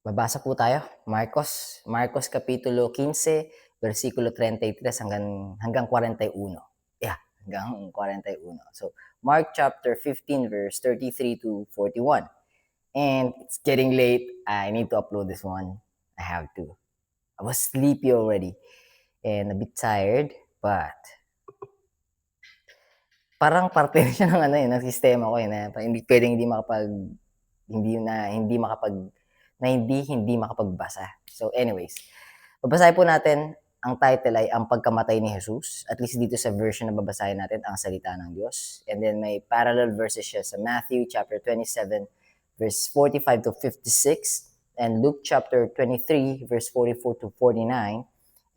Babasa po tayo, Marcos Kapitulo 15, versikulo 33 hanggang 41. Yeah, hanggang 41. So, Mark chapter 15, verse 33 to 41. And it's getting late. I need to upload this one. I have to. I was sleepy already and a bit tired, but parang parte na siya ng ng sistema ko na hindi pwedeng hindi makapagbasa. So anyways, babasahin po natin ang title ay Ang Pagkamatay ni Jesus. At least dito sa version na babasahin natin ang salita ng Diyos. And then may parallel verses siya sa Matthew chapter 27 verse 45 to 56 and Luke chapter 23 verse 44 to 49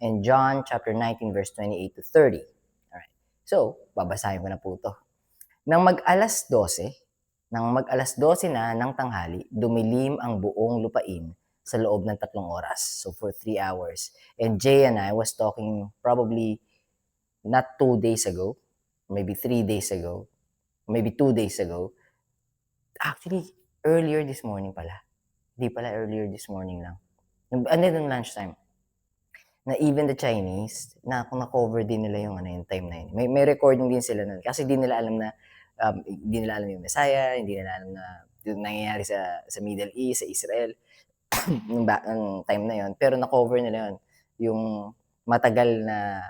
and John chapter 19 verse 28 to 30. Alright. So, babasahin ko na po ito. Nang mag-alas 12 na ng tanghali, dumilim ang buong lupain sa loob ng 3 oras. So for 3 hours. And Jay and I was talking probably not 2 days ago, maybe 3 days ago, maybe 2 days ago. Actually, earlier this morning pala. Hindi pala earlier this morning lang. Nung lunchtime. Na even the Chinese, na-cover din nila yung time na yun. May recording din sila nun. Kasi di nila alam na hindi nila alam yung Messiah, hindi nila alam na yung nangyayari sa Middle East, sa Israel, ng time na yon. Pero na-cover nila yun, yung matagal na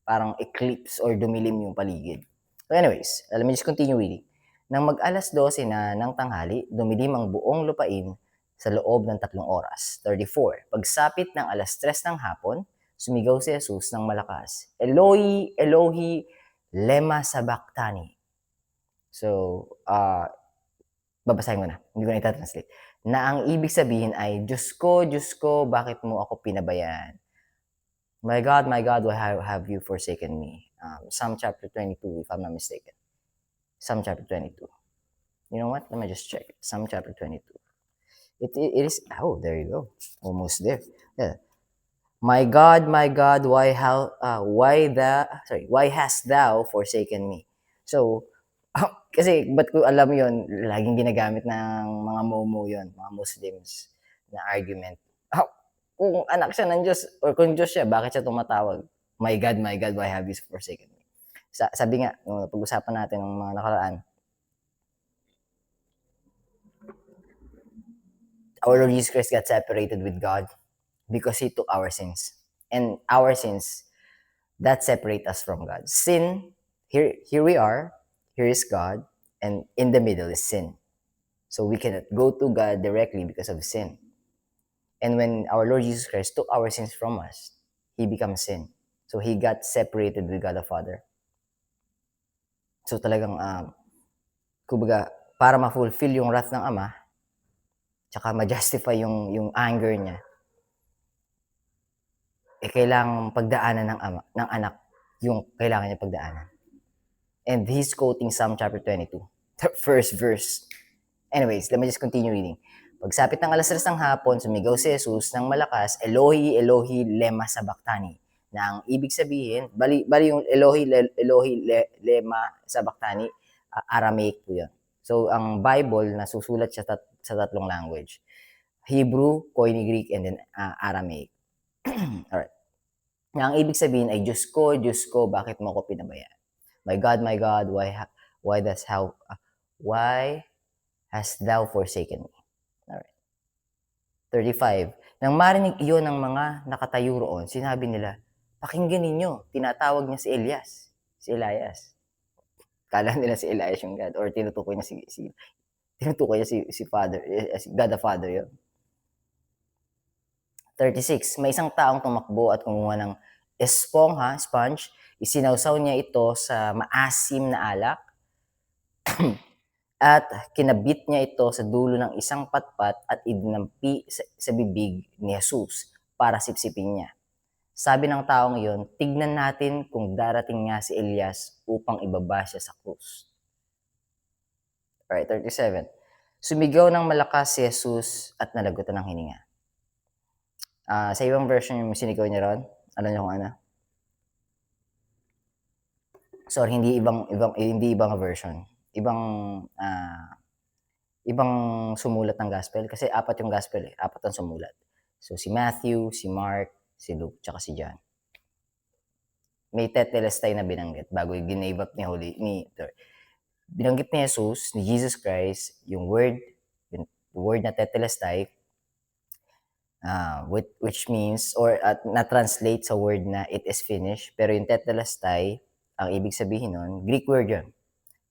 parang eclipse or dumilim yung paligid. So anyways, let me just continue reading. Nang mag-alas 12 na ng tanghali, dumilim ang buong lupain sa loob ng 3 oras. 34. Pagsapit ng alas 3 ng hapon, sumigaw si Jesus ng malakas, Eloi, Elohi, lema sabachthani. So, babasahin ko na. Hindi ko na itatranslate. Na ang ibig sabihin ay, Diyos ko, bakit mo ako pinabayaan? My God, why have you forsaken me? Psalm chapter 22, if I'm not mistaken. Psalm chapter 22. You know what? Let me just check it. Psalm chapter 22. It is, oh, there you go. Almost there. Yeah. My God, why hast thou forsaken me? So, kasi ba't ko alam yon, laging ginagamit ng mga Momo yon, mga Muslims na argument. Kung anak siya ng Diyos or kung Diyos siya, bakit siya tumatawag? My God, why have you forsaken me? Sabi nga, pag-usapan natin ng mga nakaraan, our Lord Jesus Christ got separated with God because He took our sins. And our sins, that separate us from God. Sin, here we are, here is God, and in the middle is sin. So we cannot go to God directly because of sin. And when our Lord Jesus Christ took our sins from us, He becomes sin. So He got separated with God the Father. So talagang, kumbaga, para ma-fulfill yung wrath ng Ama, tsaka ma-justify yung anger niya, kailangang pagdaanan ng anak, yung kailangan niya pagdaanan. And he's quoting Psalm chapter 22, the first verse. Anyways, let me just continue reading. Pagsapit ng alas 3 ng hapon, sumigaw si Jesus ng malakas, Elohi, Elohi, lema sabachthani. Na ang ibig sabihin, bali yung Elohi, lema sabachthani, Aramaic po yun. So, ang Bible, nasusulat siya sa tatlong language. Hebrew, Koine Greek, and then Aramaic. Alright. Na ang ibig sabihin ay, Diyos ko, bakit mo ako pinabayaan? My God, why hast thou forsaken me? Alright. 35. Nang marinig iyon ng mga nakatayo roon, sinabi nila, pakinggan ninyo, tinatawag niya si Elias. Kala nila si Elias yung God, or tinutukoy niya si Father, si God the Father yun. 36. May isang taong tumakbo at kumuha ng sponge, isinawsaw niya ito sa maasim na alak, at kinabit niya ito sa dulo ng isang patpat at idinampi sa bibig ni Jesus para sipsipin niya. Sabi ng taong iyon, tignan natin kung darating nga si Elias upang ibaba siya sa krus. Right, 37. Sumigaw ng malakas si Jesus at nalagutan ng hininga. Sa ibang version yung sinigaw niya ron, alam niyo kung ano? Sorry, hindi ibang version. ibang sumulat ng gospel kasi 4 yung gospel, 4 ang sumulat. So, si Matthew, si Mark, si Luke, tsaka si John. May tetelestai na binanggit bago ginave up binanggit ni Jesus, ni Jesus Christ, yung word na tetelestai, which means, or na-translate sa word na it is finished, pero yung tetelestai, ang ibig sabihin nun, Greek word yun.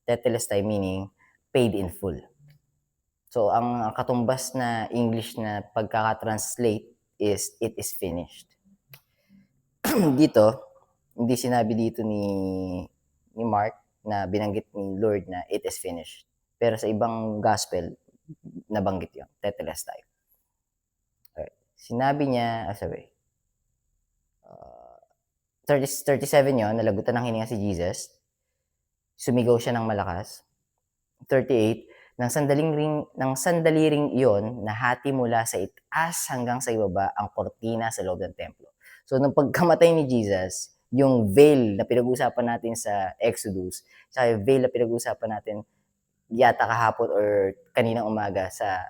Tetelestai meaning paid in full. So, ang katumbas na English na pagkaka-translate is it is finished. Dito, hindi sinabi dito ni Mark na binanggit ni Lord na it is finished. Pero sa ibang gospel, nabanggit yun. Tetelestai. Okay. Sinabi niya, 37 yun, nalagutan ng hininga si Jesus. Sumigaw siya ng malakas. 38, nang sandali ring iyon, nahati mula sa itaas hanggang sa ibaba ang kortina sa loob ng templo. So, nung pagkamatay ni Jesus, yung veil na pinag-uusapan natin sa Exodus, sa veil na pinag-uusapan natin yata kahapon or kaninang umaga sa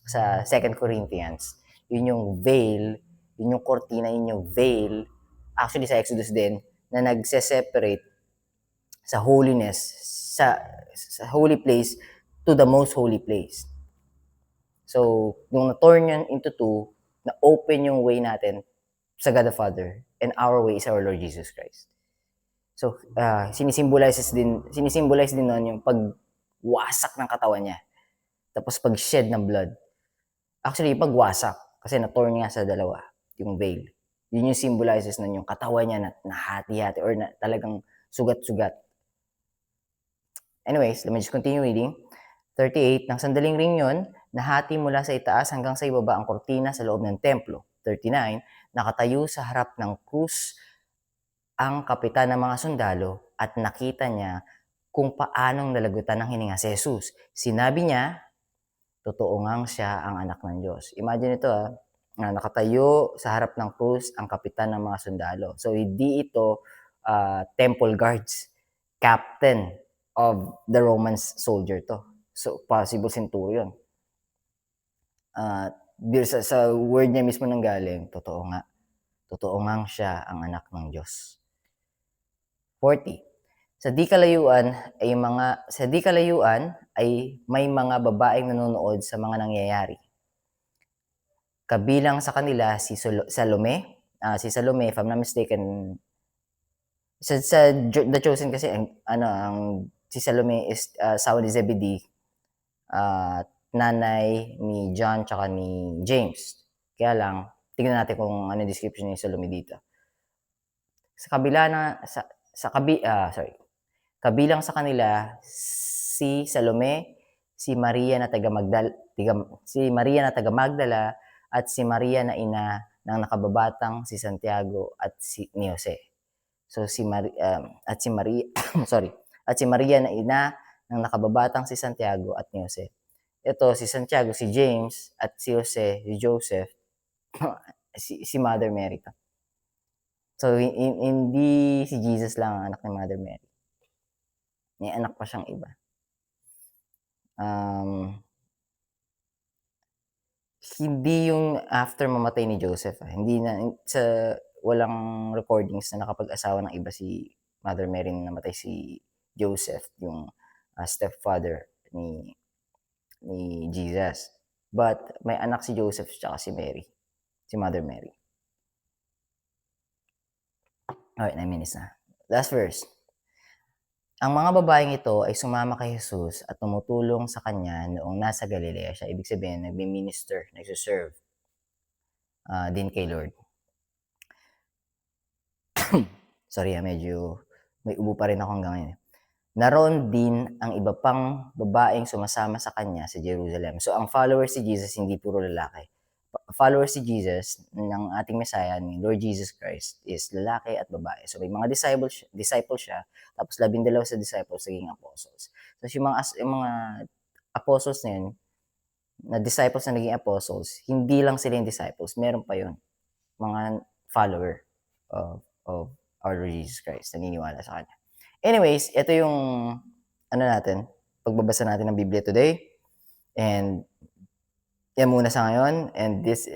2 Corinthians, yun yung veil, yun yung kortina, yun yung veil, actually sa Exodus din, na nagse-separate sa holiness, sa holy place to the most holy place. So, nung na-torn yan into two, na-open yung way natin sa God the Father, and our way is our Lord Jesus Christ. So, sinisimbolize din nun yung pagwasak ng katawan niya. Tapos pag-shed ng blood. Actually, pagwasak, kasi na-torn nga sa dalawa, yung veil. Yun yung symbolizes nun yung katawan niya na nahati-hati or na talagang sugat-sugat. Anyways, let me just continue reading. 38, nang sandaling ring yun, nahati mula sa itaas hanggang sa ibaba ang kortina sa loob ng templo. 39, nakatayo sa harap ng krus ang kapitan ng mga sundalo at nakita niya kung paanong nalagutan ng hininga si Jesus. Sinabi niya, totoo ngang siya ang anak ng Diyos. Imagine ito nakatayo sa harap ng krus ang kapitan ng mga sundalo. So, hindi ito temple guards, captain of the Roman soldier to. So, possible centurion. Sa word niya mismo nang galing, totoo nga siya ang anak ng Diyos. 40. Sa di kalayuan ay may mga babaeng nanonood sa mga nangyayari. Kabilang sa kanila si Salome. Si Salome, if I'm not mistaken, sa The Chosen kasi si Salome is asawa ni Zebedee, nanay ni John tsaka ni James. Kaya lang, tingnan natin kung ano yung description ni Salome dito. Kabilang sa kanila si Salome, si Maria na taga Magdala at si Maria na ina ng nakababatang si Santiago at ni Jose. So si Maria na ina ng nakababatang si Santiago at ni Jose. Ito si Santiago, si James at si Jose, si Joseph, si Mother Mary to. So hindi si Jesus lang ang anak ni Mother Mary. May anak pa siyang iba. Hindi yung after mamatay ni Joseph. Hindi na walang recordings na nakapag-asawa ng iba si Mother Mary na namatay si Joseph, yung stepfather ni Jesus. But may anak si Joseph tsaka si Mary, si Mother Mary. Alright, 9 minutes na. Last verse. Ang mga babaeng ito ay sumama kay Jesus at tumutulong sa kanya noong nasa Galilea siya. Ibig sabihin, nagmi-minister, nagsiserve din kay Lord. Sorry, medyo may ubo pa rin ako hanggang ngayon. Naroon din ang iba pang babaeng sumasama sa kanya sa Jerusalem. So, ang followers si Jesus, hindi puro lalaki. Followers si Jesus, ng ating Messiah, ni Lord Jesus Christ, is lalaki at babae. So, may mga disciples siya, tapos 12 sa disciples naging apostles. So, yung mga apostles na yun, na disciples na naging apostles, hindi lang sila yung disciples, meron pa yun, mga follower of our Lord Jesus Christ, naniniwala sa Kanya. Anyways, ito yung, pagbabasa natin ng Biblia today. And yan muna sa ngayon. And this,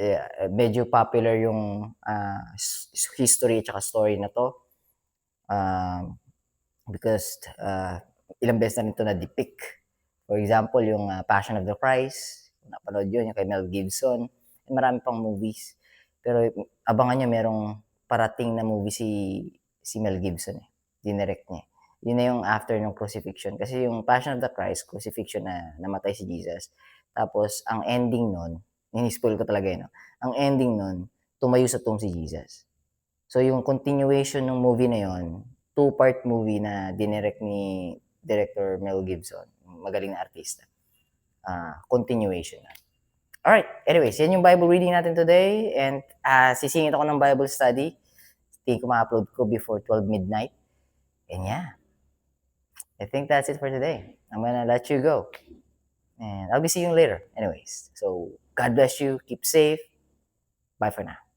medyo popular yung history at story na to. Because ilang beses na rin ito na-depict. For example, yung Passion of the Christ, napanood yun, yung kay Mel Gibson, and marami pang movies. Pero abangan nyo, merong parating na movie si Mel Gibson, dinirect niya. Yun na yung after ng crucifixion. Kasi yung Passion of the Christ, crucifixion na namatay si Jesus. Tapos, ang ending nun, spoil ko talaga yun, no? Ang ending nun, tumayo sa tomb si Jesus. So, yung continuation ng movie na yon, two-part movie na dinirect ni Director Mel Gibson, magaling na artista. Continuation na. Alright, anyways, yan yung Bible reading natin today. And sisingit ako ng Bible study. Tingin ko ma-upload ko before 12 midnight. And yeah, I think that's it for today. I'm gonna let you go. And I'll be seeing you later. Anyways, so God bless you. Keep safe. Bye for now.